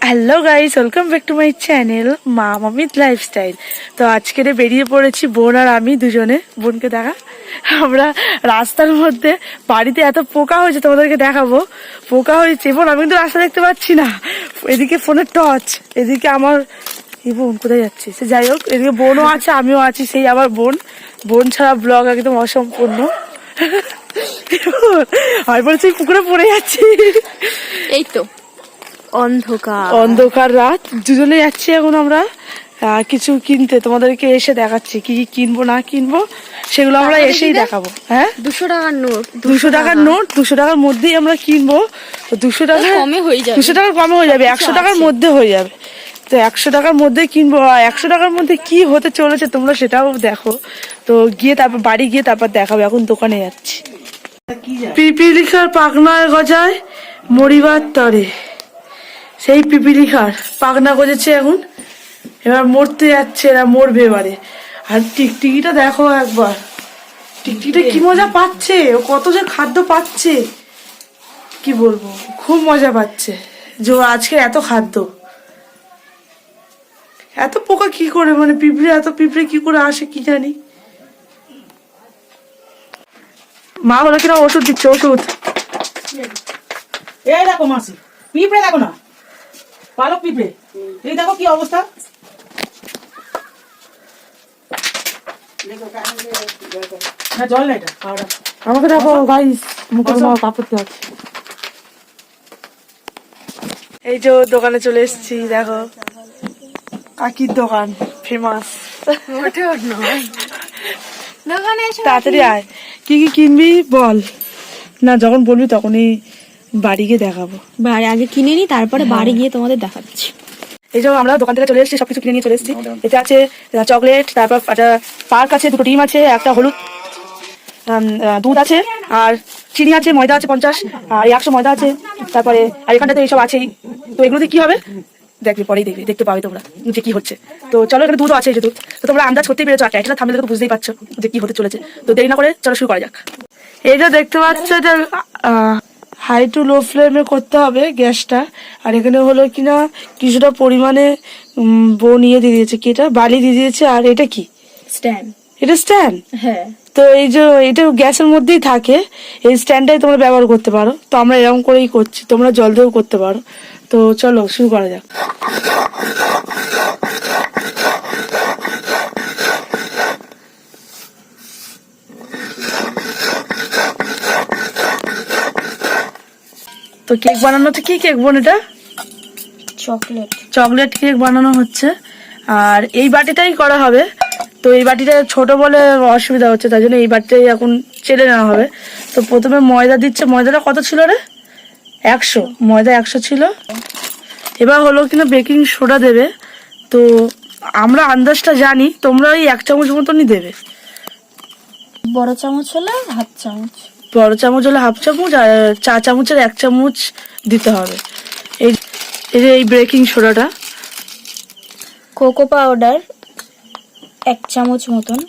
Hello guys, welcome back to my channel mum Amit lifestyle. তো আজকে বেরিয়ে পড়েছি বোন আর আমি দুজনে। বোনকে দেখা, আমরা রাস্তার মধ্যে, বাড়িতে এত পোকা হয়েছে তোমাদেরকে দেখাবো। পোকা হয়েছে বোন, আমি কিন্তু রাস্তা দেখতে পাচ্ছি না। এদিকে ফোনের টর্চ, এদিকে আমার এই বোন কোথায় যাচ্ছে সে যাই হোক, এদিকে বোনও আছে আমিও আছি, সেই আবার বোন। বোন ছাড়া ব্লগ একদম অসম্পূর্ণ। আমি বলছি পুকুরে পড়ে যাচ্ছি। এই তো অন্ধকার রাত, দুজনে যাচ্ছি এখন আমরা কিছু কিনতে। তোমাদেরকে এসে দেখাচ্ছি কি কি কিনবো না কিনবো, সেগুলো আমরা এসেই দেখাবো। হ্যাঁ, 200 টাকার নোট, 200 টাকার নোট, 200 টাকার মধ্যেই আমরা কিনবো। তো 200 টাকা কমে হয়ে যাবে, 200 টাকার কমে হয়ে যাবে, 100 টাকার মধ্যে হয়ে যাবে। তো 100 টাকার মধ্যে কিনবো। আর 100 টাকার মধ্যে কি হতে চলেছে তোমরা সেটাও দেখো। তো গিয়ে তারপর বাড়ি গিয়ে তারপর দেখাবো। এখন দোকানে যাচ্ছি। পিপিলিকার পাখনায় গজায় মরিবার তরে, সেই পিপিলিকার পাখনা গজেছে এখন, এবার মরতে যাচ্ছে, এরা মরবে এবারে। আর টিকটিকিটা দেখো একবার, টিকটিকিটা কি মজা পাচ্ছে, ও কত যে খাদ্য পাচ্ছে কি বলবো, খুব মজা পাচ্ছে যে আজকে এত খাদ্য। এত পোকা কি করে, মানে পিঁপড়ে, এত পিঁপড়ে কি করে আসে কি জানি। মা হলো কিনা ওষুধ দিচ্ছে, ওষুধ। এই দেখো মাসি, পিঁপড়ে দেখো না, পালক পিঁপড়ে, এই দেখো কি অবস্থা। না জল না, এটা খাওয়া। আমাকে দেখো গাইস, মুখে কাপড় আছে। এই যে দোকানে চলে এসেছি, দেখো কাকির দোকান, ফেমাস। দোকানে এসে তাড়াতাড়ি আয়, কি কি কিনবি বল। না যখন বলবি তখনই বাড়ি গিয়ে দেখাবো। আগে কিনে নি, তারপরে বাড়ি গিয়ে তোমাদের দেখাচ্ছি। এই যে আমরা দোকান থেকে চলে এসেছি, সবকিছু কিনে নিয়ে চলে এসেছি। এতে আছে চকলেট, তারপর একটা পার্ক আছে, 2টো ডিম আছে, একটা হলুদ দুধ আছে, আর চিনি আছে, ময়দা আছে 50, আর 100 ময়দা আছে, তারপরে আর এখানটাতে এইসব আছেই। তো এগুলোতে কি হবে দেখবে, পরেই দেখতে পাবে তোমরা যে কি হচ্ছে। তো চলো, এখানে দুধও আছে, এই যে দুধ। তো তোমরা আন্দাজ করতেই পেরেছো, আর টাইটেল থামলে তো বুঝতেই পারছো যে কি হতে চলেছে। তো দেরি না করে চলো শুরু করা যাক। এই যে দেখতে পাচ্ছ, এটা হাই টু লো ফ্লেমে করতে হবে গ্যাসটা। আর এখানে হলো কিনা কিছুটা পরিমাণে বোন দিয়ে দিয়েছে, কি এটা বালি দিয়ে দিয়েছে। আর এটা কি স্ট্যান্ড, এটা স্ট্যান্ড। হ্যাঁ, তো এই যে এটা গ্যাসের মধ্যেই থাকে, এই স্ট্যান্ডটাই তোমরা ব্যবহার করতে পারো। তো আমরা এরকম করেই করছি, তোমরা জল দিয়েও করতে পারো। তো চলো শুরু করা যাক। তো কেক বানানো হচ্ছে, কি কেক বোন এটা? চকলেট কেক বানানো হচ্ছে। আর এই বাটিটাই করা হবে। তো এই বাটিটা ছোট বলে অসুবিধা হচ্ছে, তাই জন্য এই বাটিটাই এখন চেলে নেওয়া হবে। তো প্রথমে ময়দা দিচ্ছে। ময়দাটা কত ছিল রে? 100, ময়দা 100 ছিল। এবার হলো কিনা বেকিং সোডা দেবে। তো আমরা আন্দাজটা জানি, তোমরা ওই 1 চামচ মতনই দেবে। বড় চামচ হলে হাফ চামচ, বড় চামচ হলে হাফ চামচ, আর 4 চামচের 1 চামচ দিতে হবে। এই যে এই বেকিং সোডাটা। কোকো পাউডার 1 চামচ মতন,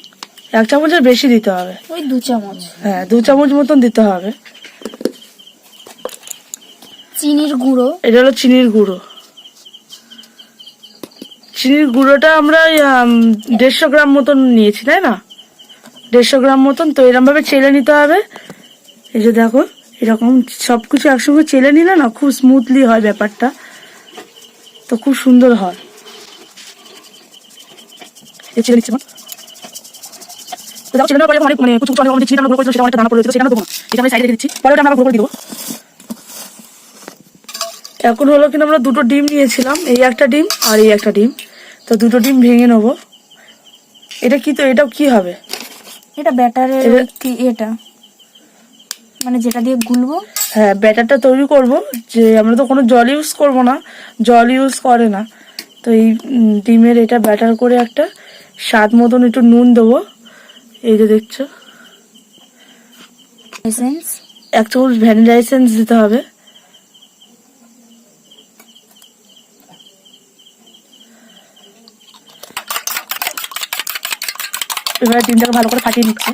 1 চামচের বেশি দিতে হবে, ওই 2 চামচ। হ্যাঁ 2 চামচ মতন দিতে হবে। চিনির গুঁড়ো, এটা হলো চিনির গুঁড়ো। চিনির গুঁড়োটা আমরা 150 গ্রাম মতন নিয়েছি, তাই না? 150 গ্রাম মতন। তো এরকম ভাবে চেলে নিতে হবে। এই যে দেখো, এরকম সবকিছু একসঙ্গে চেলে নিলে না খুব স্মুথলি হয় ব্যাপারটা, তো খুব সুন্দর হয়। এই চেলে নিচ্ছি। তো দেখো চেলে নেওয়ার পরে অনেক মানে কুচু কুচু অনেক চিনি আমরা গুঁড়ো করেছিলাম, সেটা অনেকটা দানা পড়ে রয়েছে, সেটা দেবো না, এটা আমি সাইডে রেখে দিচ্ছি, পরে ওটা আমরা গুঁড়ো করে দিব। এখন হলো কিনা আমরা 2টো ডিম নিয়েছিলাম, এই একটা ডিম আর এই একটা ডিম। তো 2টো ডিম ভেঙে নেবো। এটা কি, তো এটাও কি হবে? এটা ব্যাটারের এটা মানে যেটা দিয়ে গুলবো। হ্যাঁ, ব্যাটারটা তৈরি করব। যে আমরা তো কোনো জল ইউজ করব না, জল ইউজ করে না। তো এই ডিমের এটা ব্যাটার করে একটা স্বাদ মতন একটু নুন দেবো। এই যে দেখছো, এসেন্স 1 চামচ ভ্যানিলা এসেন্স দিতে হবে। এবার ডিমটাকে ভালো করে ফাটিয়ে নিচ্ছে।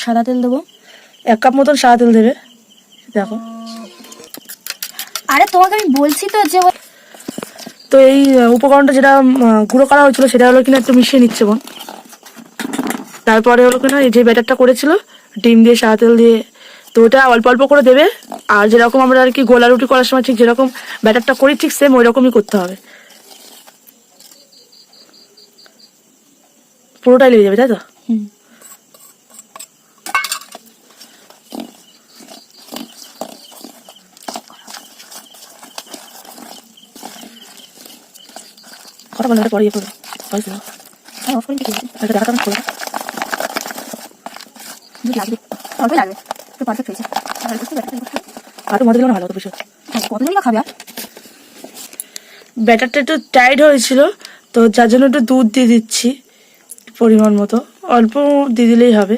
সাদা তেল দেবো, 1 কাপ মতন সাদা তেল দেবে। দেখো, আরে তোমাকে আমি বলছি তো যে তো এই উপকরণটা যেটা গুঁড়ো করা হয়েছিল সেটা হলো কিনা একটু মিশিয়ে নিচ্ছে বোন। তারপরে হলো কিনা এই যে ব্যাটারটা করেছিল ডিম দিয়ে সাদা তেল দিয়ে, তো ওটা অল্প অল্প করে দেবে। আর যেরকম আমরা আর কি গোলা রুটি করার সময় ঠিক যেরকম ব্যাটারটা করি ঠিক সেম ওই রকমই করতে হবে, পুরোটাই লেগে যাবে তাই তো। কথা বলে পরে ইয়ে করবে দেখাটা করে লাগবে অল্পই লাগবে, তো পারফেক্ট হয়েছে। আর মজা দিলে ভালো হতো বিষয়। কতদিন খাবে আর? ব্যাটারটা একটু টাইট হয়েছিল তো যার জন্য একটু দুধ দিয়ে দিচ্ছি পরিমাণ মতো, অল্প দিয়ে দিলেই হবে।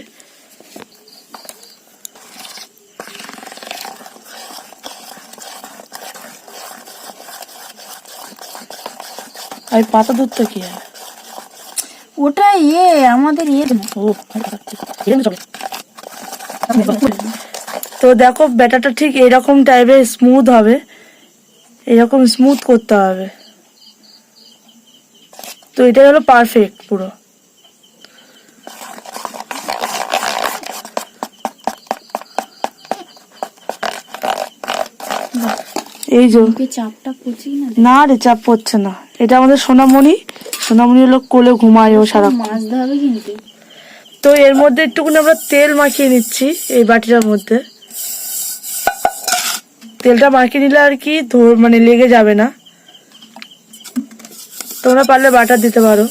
আর পাতা দুধটা কি হয়? ওটা আমাদের ও তো দেখো ব্যাটারটা ঠিক এরকম টাইপের স্মুথ হবে, এরকম স্মুথ করতে হবে। তো এটাই হলো পারফেক্ট পুরো। এই যে চাপটা পড়ছি না, না রে চাপ পড়ছে না, এটা আমাদের সোনামণি, সোনামণি হলো কোলে ঘুমায় ও সারা। মাজতে হবে কিন্তু। তো এর মধ্যে একটুখানি আমরা তেল মাখিয়ে নিচ্ছি এই বাটিটার মধ্যে। তেলটা মাখিয়ে নিলে আর কি মানে লেগে যাবে না। তোমরা পারলে বাটার দিতে পারো।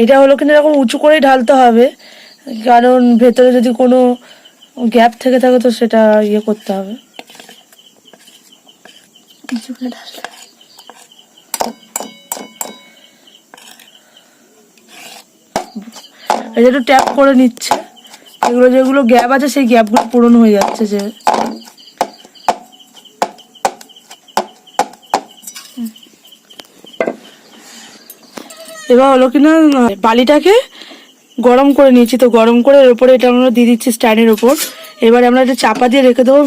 এটা হলো কিন্তু এরকম উঁচু করেই ঢালতে হবে, কারণ ভেতরে যদি কোনো গ্যাপ থেকে থাকে তো সেটা ইয়ে করতে হবে। উঁচু করে ঢালতে এটা একটু ট্যাপ করে নিচ্ছে, এগুলো যেগুলো গ্যাপ আছে সেই গ্যাপগুলো পূরণ হয়ে যাচ্ছে। যে এবার হলো কিনা বালিটাকে গরম করে নিয়েছি, তো গরম করে এর উপরে এটা আমরা দিয়ে দিচ্ছি স্ট্যান্ডের ওপর। এবারে আমরা এটা চাপা দিয়ে রেখে দেবো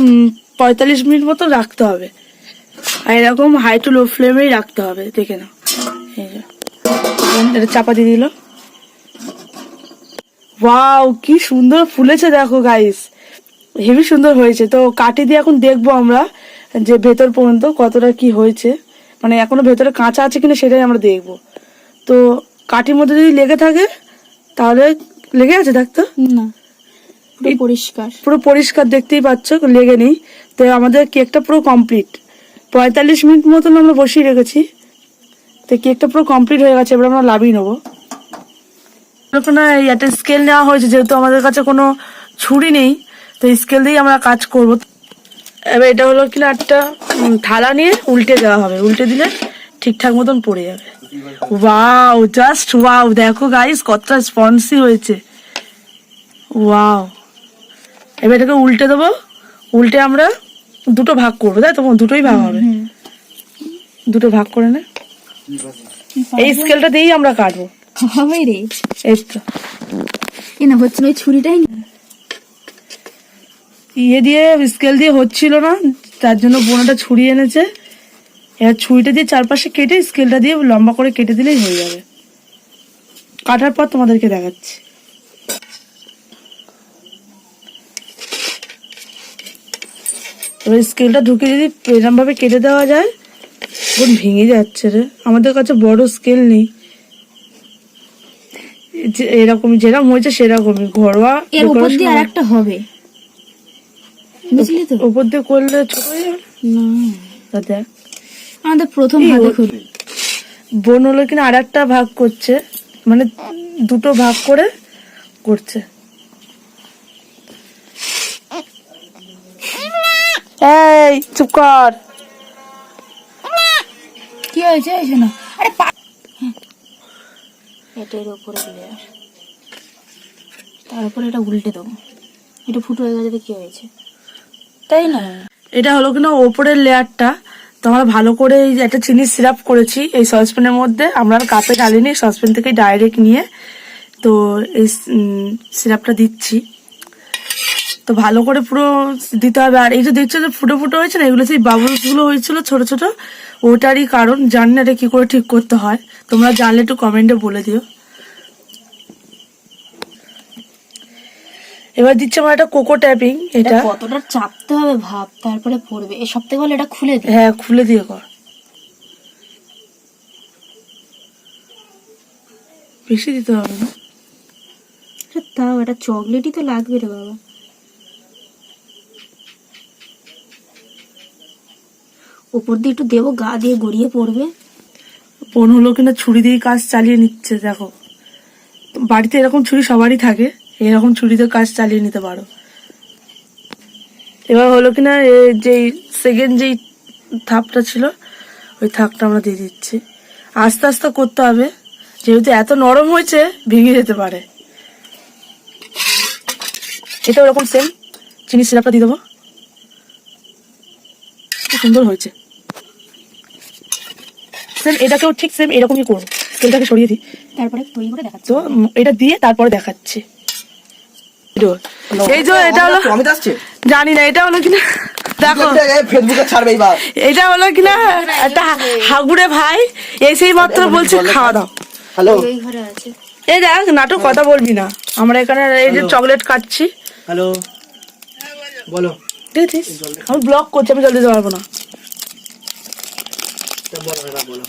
45 মিনিট মতো রাখতে হবে। আর এরকম হাই টু লো ফ্লেমেই রাখতে হবে, দেখে নাও। এই যে এটা চাপা দিয়ে দিল। ওয়াও কি সুন্দর ফুলেছে দেখো গাইস, হেভি সুন্দর হয়েছে। তো কাঠি দিয়ে এখন দেখবো আমরা যে ভেতর পর্যন্ত কতটা কি হয়েছে, মানে এখনো ভেতরে কাঁচা আছে কিনা সেটাই আমরা দেখবো। তো কাঠির মধ্যে যদি লেগে থাকে তাহলে লেগে আছে দেখতো না, পুরো পরিষ্কার, পুরো পরিষ্কার দেখতেই পাচ্ছ লেগে নেই। তো আমাদের কেকটা পুরো কমপ্লিট, 45 মিনিট মতন আমরা বসিয়ে রেখেছি। তো কেকটা পুরো কমপ্লিট হয়ে গেছে, এবার আমরা লাভিয়ে নেবো। একটা স্কেল নেওয়া হয়েছে, যেহেতু আমাদের কাছে কোনো ছুরি নেই তো স্কেল দিয়েই আমরা কাজ করব। এবার এটা হলো কিনা একটা থালা নিয়ে উল্টে দেওয়া হবে, উল্টে দিলে ঠিকঠাক মতন পড়ে যাবে। ওয়াও জাস্ট ওয়াও, দেখো গাইস কতটা স্পঞ্জি হয়েছে। ওয়াও, এবার এটাকে উল্টে দেবো, উল্টে আমরা দুটো ভাগ করবো, তাই তো দুটোই ভাগ হবে। দুটো ভাগ করে নে, এই স্কেলটা দিয়েই আমরা কাটবো। হবে রে, এই তো না হচ্ছে না, ওই ছুরিটাই ইয়ে দিয়ে স্কেল দিয়ে হচ্ছিল না, তার জন্য বোনাটা ছুরি এনেছে। এবার ছুরিটা দিয়ে চারপাশে কেটে স্কেলটা দিয়ে লম্বা করে কেটে দিলেই হয়ে যাবে। কাটার পর তোমাদেরকে দেখাচ্ছি। এবার স্কেলটা ঢুকে যদি এরকম ভাবে কেটে দেওয়া যায়, বোন ভেঙে যাচ্ছে রে, আমাদের কাছে বড় স্কেল নেই। এরকম যেরকম হয়েছে সেরকমই ঘরোয়া। এর উপর দিয়ে আরেকটা হবে, বুঝলি তো? উপর দিয়ে করলে ছোট হয়ে যাবে না। দেখ আমাদের প্রথম ভাগে খুব বোন হলো কিনা আরেকটা ভাগ করছে, মানে দুটো ভাগ করে করছে। এই চুপ কর, কি হয়েছে না? আরে এটার উপরে লেয়ার, তার উপরে এটা উল্টে দেবো। এটা ফুটো হয়ে গেছে, কি হয়েছে তাই না? এটা হলো কিনা ওপরের লেয়ারটা। তো আমরা ভালো করে একটা চিনি সিরাপ করেছি এই সসপ্যানের মধ্যে, আমরা কাপে ঢালিনি, সসপ্যান থেকে ডাইরেক্ট নিয়ে তো এই সিরাপটা দিচ্ছি। তো তো ভালো করে পুরো দিতে হবে। আর এই যে দেখছো যে ফুটো ফুটো হয়েছে না, এগুলো সেই বাবলস গুলো হয়েছিল ছোট ছোট, ওটারই কারণ। জানি না এটা কি করে ঠিক করতে হয়, তোমরা জানলে একটু কমেন্টে বলে দিও। এবার দিচ্ছে আমার একটা কোকো ট্যাপিং। এটা কতটা চাপতে হবে ভাব, তারপরে পড়বে। এ সব থেকে ভালো এটা খুলে দে। হ্যাঁ খুলে দিয়ে কর, বেশি দিতে হবে না। তাও এটা চকলেটই তো লাগবে রে বাবা। উপর দিয়ে একটু দেবো, গা দিয়ে গড়িয়ে পড়বে। বোন হলো কিনা ছুরি দিয়ে কাজ চালিয়ে নিচ্ছে, দেখো বাড়িতে এরকম ছুরি সবারই থাকে, এরকম ছুরিতে কাজ চালিয়ে নিতে পারো। এবার হলো কিনা যেই সেকেন্ড যেই থাপটা ছিল ওই থাপটা আমরা দিয়ে দিচ্ছি। আস্তে আস্তে করতে হবে, যেহেতু এত নরম হয়েছে ভেঙে যেতে পারে। এটা ওরকম সেম চিনি সিরাপটা দিয়ে দেবো, খুব সুন্দর হয়েছে। সেম এটাকেও ঠিক সেম এরকমই করবো, স্কেলটাকে সরিয়ে দিই, তারপরে তৈরি করে দেখাচ্ছি। তো এটা দিয়ে তারপরে দেখাচ্ছি। এই যে এটা হলো, অমিত আসছে, জানি না এটা হলো কিনা, দেখো ফেসবুকে ছাড়বে এইবার। এটা হলো কিনা একটা হাগুড়ে ভাই এসেই মাত্র বলছে খাওয়া দাও। হ্যালো, এই ঘরে আছে। এই দেখ নাটক কথা বলবি না, আমরা এখানে এই যে চকলেট কাটছি। হ্যালো, বলো। দেখছিস আমি ব্লগ করছি, আমি জল দিতে পারবো না। বলো এবার বলো।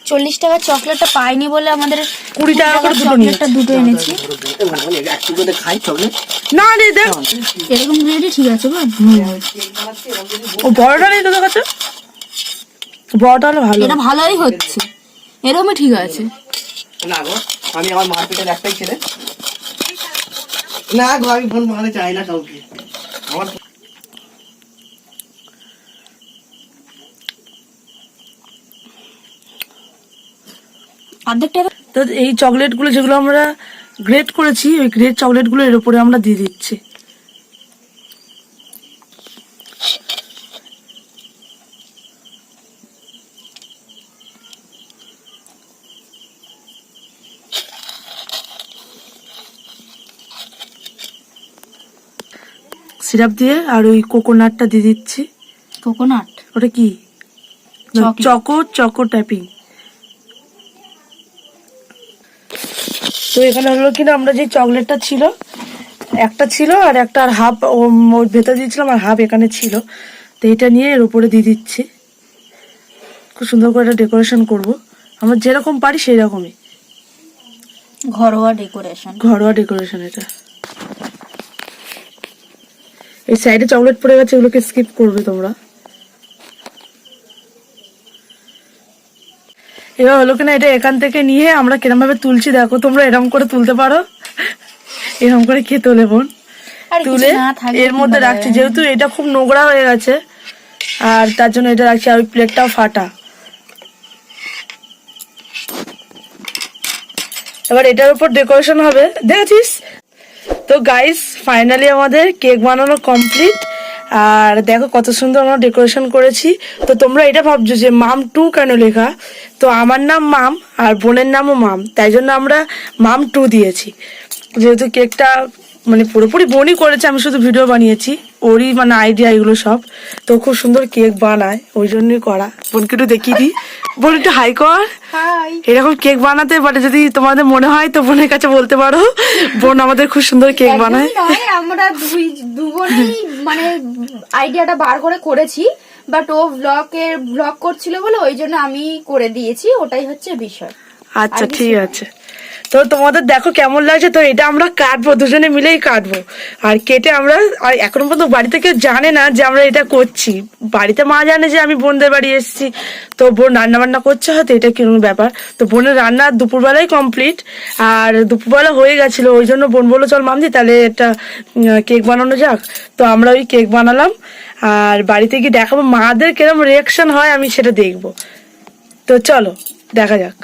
40 টাকা চকলেটটা পাইনি বলে আমাদের 20 টাকা করে দুটো নিয়ে চকলেটটা দুটো এনেছি। একটু করে খাই চকলেট। না রে দেখ, এরকম রেডি ঠিক আছে বল। ও বড়টা নেই তোদের কাছে, বড়টা হলে ভালো। এটা ভালোই হচ্ছে, এরকমই ঠিক আছে। না গো, আমি আমার মার্কেটের একটাই ছেলে। না গো, আমি ফোন বানাতে চাই না কাউকে। আমার অর্ধেক টাকা। তো এই চকলেট গুলো যেগুলো আমরা গ্রেট করেছি, ওই গ্রেট চকলেট গুলো এর উপরে আমরা দিয়ে দিচ্ছি। সিরাপ দিয়ে আর ওই কোকোনাটটা দিয়ে দিচ্ছি। কোকোনাট ওটা কি? চকলেট। Choco tapping. তো এখানে হলো কিনা আমরা যে চকলেটটা ছিল, একটা ছিল আর একটা আর হাফ ওর ভেতর দিয়েছিলাম আর হাফ এখানে ছিল, তো এটা নিয়ে এর উপরে দিয়ে দিচ্ছি। খুব সুন্দর করে এটা ডেকোরেশন করবো, আমরা যেরকম পারি সেই রকমই। ঘরোয়া ডেকোরেশন। ঘরোয়া ডেকোরেশন এটা। এই সাইডে চকলেট পড়ে গেছে, এগুলোকে স্কিপ করবে তোমরা। এবার হলো কিনা এটা এখান থেকে নিয়ে আমরা কিরম ভাবে তুলছি দেখো, তোমরা এরকম করে তুলতে পারো, এরকম করে কে তোলে বোন, তুলে এর মধ্যে রাখছি। যেহেতু এটা খুব নোংরা হয়ে গেছে আর তার জন্য এটা রাখছি, আর ওই প্লেটটাও ফাটা। এবার এটার উপর ডেকোরেশন হবে, দেখেছিস তো গাইস। ফাইনালি আমাদের কেক বানানো কমপ্লিট, আর দেখো কত সুন্দর আমরা ডেকোরেশন করেছি। তো তোমরা এটা ভাবছো যে মাম 2 কেন লেখা, তো আমার নাম মাম আর বোনের নামও মাম, তাই জন্য আমরা মাম 2 দিয়েছি। যেহেতু কেকটা মানে পুরোপুরি বোনই করেছে, আমি শুধু ভিডিও বানিয়েছি, ওরই মানে আইডিয়া এগুলো সব। তো খুব সুন্দর কেক বানায়, ওই জন্যই করা। বোনকে একটু দেখিয়ে দিই, বোন একটু হাই কর। এরকম কেক বানাতে পারে, যদি তোমাদের মনে হয় তো বোনের কাছে বলতে পারো, বোন আমাদের খুব সুন্দর কেক বানায়। আমরা দু বোনই মানে আইডিয়াটা বার করে করেছি, বাট ও ব্লগ করছিল বলে ওই জন্য আমি করে দিয়েছি, ওটাই হচ্ছে বিষয়। আচ্ছা ঠিক আছে, তো তোমাদের দেখো কেমন লাগছে। তো এটা আমরা কাটবো, দুজনে মিলেই কাটবো। আর কেটে আমরা, আর এখনো পর্যন্ত বাড়িতে কেউ জানে না যে আমরা এটা করছি। বাড়িতে মা জানে যে আমি বোনদের বাড়ি এসেছি, তো বোন রান্না বান্না করছে, হয়তো এটা কিরকম ব্যাপার। তো বোনের রান্না দুপুরবেলায় কমপ্লিট, আর দুপুরবেলা হয়ে গেছিল, ওই জন্য বোন বললো চল মামদি তাহলে একটা কেক বানানো যাক। তো আমরা ওই কেক বানালাম, আর বাড়িতে গিয়ে দেখাবো মাদের কিরকম রিয়াকশন হয়, আমি সেটা দেখবো। তো চলো দেখা যাক।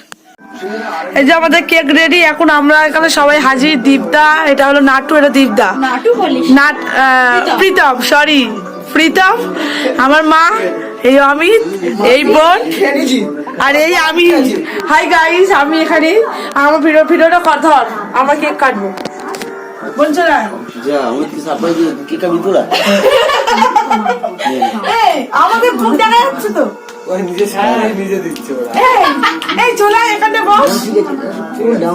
এই যে আমাদের কেক রেডি, এখন আমরা এখানে সবাই হাজির। দীপদা, এটা হলো নাটু, এটা দীপদা, প্রীতম, সরি প্রীতম, আমার মা, এই অমিত, এই বোন, আর এই আমি। হাই গাইস, আমি এখানে আমার ভিডিওটা কথা, আমরা কেক কাটবো। বলছো না যা অমিত কি সারপ্রাইজ দিল, কি খাবি তোরা? আমাদের মুখ দেখা যাচ্ছে তো। ওই নিজে সারাই নিজে দিচ্ছে ওরা। এই চলে আয়, এখানে বস।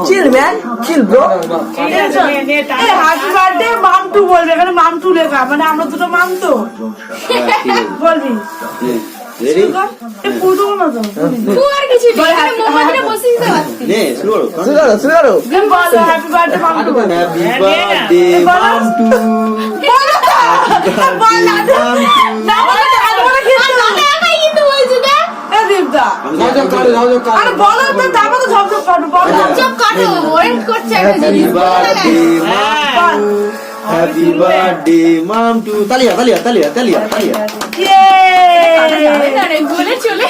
Chill man, chill bro. Happy birthday Mamtu বলবে, এখানে মামটু লেখা, মানে আমরা দুটো মামতো বলবি। রেডি? পুরো না তো তুই আর কিছু মোমবাতিটা বসে দিতে পারছিস। নে শুরু করো। শুরু করো। বলো happy birthday Mamtu. Happy birthday Mamtu. বল না, না বলে তো আগে বলে খেতে দাদা একাই কিন্তু বলছি না। এ দীপদা, আরে বলো তো, তারপর তো ঝপঝপ কাটু, বলো। চুপ কাটো, ওয়েট করছে একটা হ্যাপি জিনিস। Birthday Mamtu. Happy birthday Mamtu. তালিয়া তালিয়া তালিয়া তালিয়া তালিয়া। ইয়ে যাবে না রে, বলে চলে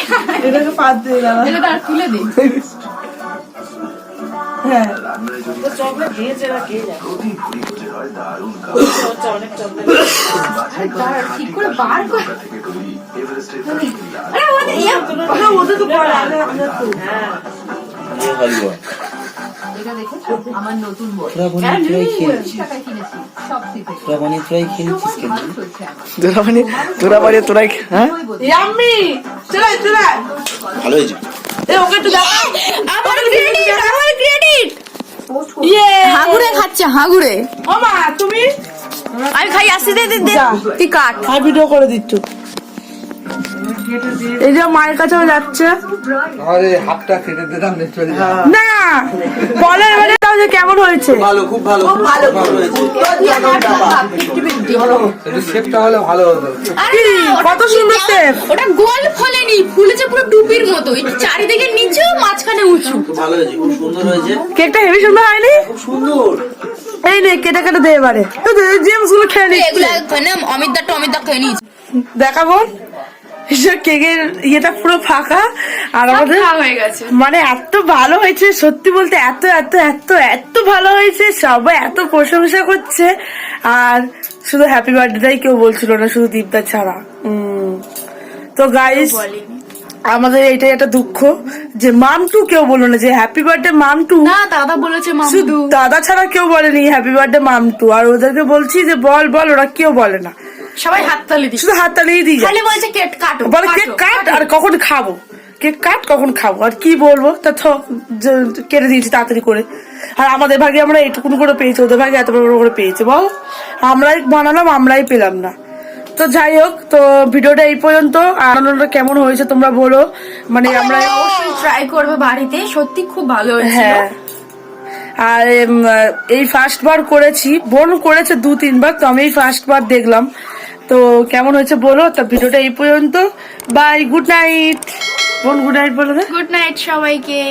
এটাকে পাত দিয়ে গেল। এটা তার তুলে দে। হ্যাঁ ঠিক করে বার কর। ওদের তো পড়া আগে আমরা তো এটা দেখেছো আমার নতুন বই। তোরা বানিয়ে তোরাই খেলছিস। টাকায় কিনেছি সব থেকে। তোরা বানিয়ে তোরাই খেলছিস কেন? তোরা বাড়ি তোরাই, হ্যাঁ ইয়াম্মি চলে চলে ভালো হয়েছে। এ ওকে একটু দেখা। আমার ক্রেডিট, আমার ক্রেডিট। ইয়ে হাগুরে খাচ্ছে হাগুরে। ও মা তুমি আমি খাই আসি, দে দে দে। যা। তুই কাট। আর ভিডিও করে দিচ্ছ। এই যে মায়ের কাছে যাচ্ছে আরে হাতটা কেটে দিলাম নে চলে যা। না, বলে এবারে তাও যে কেমন হয়েছে। ভালো, খুব ভালো, খুব ভালো হয়েছে। একটু শেপটা হলে ভালো হতো। আরে না, ওটা কত সুন্দর শেপ। ওটা গোল ফলেনি, ফুলেছে পুরো টুপির মতো। একটু চারিদিকে নিচু, মাঝখানে উঁচু। খুব ভালো হয়েছে, খুব সুন্দর হয়েছে, কেকটা হেভি সুন্দর হয়নি? খুব সুন্দর। এই নে কেটে কেটে দে এবারে। জেমস গুলো খেয়ে নিচ্ছে। এগুলা মানে অমিত দা খেয়ে নিয়েছে। দেখাবো কেকের ইয়েটা পুরো ফাঁকা, আর আমাদের হয়ে গেছে। মানে এত ভালো হয়েছে, সত্যি বলতে এত এত এত এত ভালো হয়েছে, সবাই এত প্রশংসা করছে। আর শুধু হ্যাপি বার্থডেটাই কেউ বলছিল না, শুধু দীপদা ছাড়া। তো গাইস, আমাদের এইটাই একটা দুঃখ যে মামটু কেউ বললো না যে হ্যাপি বার্থডে মামটু। না, দাদা বলেছে শুধু মামদু। দাদা ছাড়া কেউ বলেনি হ্যাপি বার্থডে মামটু। আর ওদেরকে বলছি যে বল বল, ওরা কেউ বলে না, সবাই হাততালি দিচ্ছে। শুধু হাততালিই দিয়ে যায়। খালি বলছে কেক কাটো। বলে কেক কাট, আর কখন খাবো, কেক কাট কখন খাবো, আর কি বলবো তা কেটে দিয়েছি তাড়াতাড়ি করে। আর আমাদের ভাগে আমরা এইটুকুন করে পেয়েছি, ওদের ভাগে এত বড় করে পেয়েছে, বল আমরাই বানালাম আমরাই পেলাম না। তো যাই হোক, তো ভিডিওটা এই পর্যন্ত। আনন্দটা কেমন হয়েছে তোমরা বলো, মানে আমরা অবশ্যই ট্রাই করবে বাড়িতে, সত্যি খুব ভালো হয়েছে। হ্যাঁ। আর এই ফার্স্ট বার করেছি, বোন করেছে 2-3 বার, তো আমি এই ফার্স্ট বার দেখলাম। তো কেমন হয়েছে বলো। তো ভিডিওটা এই পর্যন্ত। Bye, good night. বোন গুড নাইট বলো। গুড নাইট সবাইকে।